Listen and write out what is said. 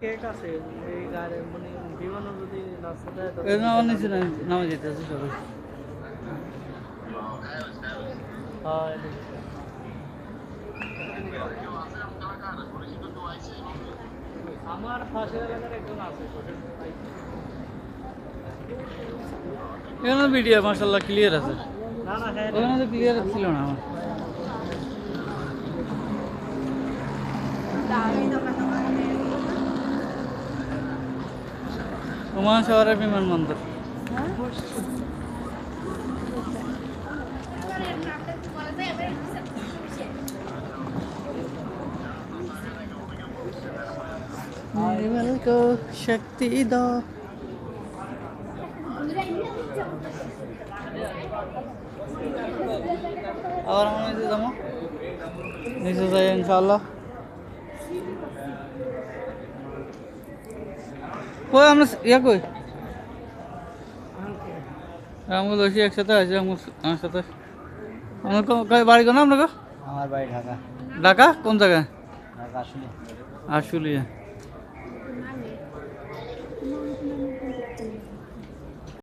Cake আছে এই গাড়ি মানে বিমানও যদি নাচতে দেয় আমার নিচে নামে যেতেছে সবাই। হয় আমার পাশের এলাকার একজন আছে এখানে ভিডিও মার্শাল্লাহ ক্লিয়ার আছে। না না হ্যাঁ ওখানে তো ক্লিয়ার ছিল না আমার। ওমান শহরের বিমানবন্দর। শক্তি দাও। আবার আমার নিচে যাবো, নিচে যাই ইনশাআল্লাহ। কই আমরা ইয়া কই আমগুলো বেশি একসাথে আছে আমার সাথে। আমার বাড়ি কোন আপনাকে? আমার বাড়ি ঢাকা। ঢাকা কোন জায়গায়? ঢাকা আসলে আশুলিয়া।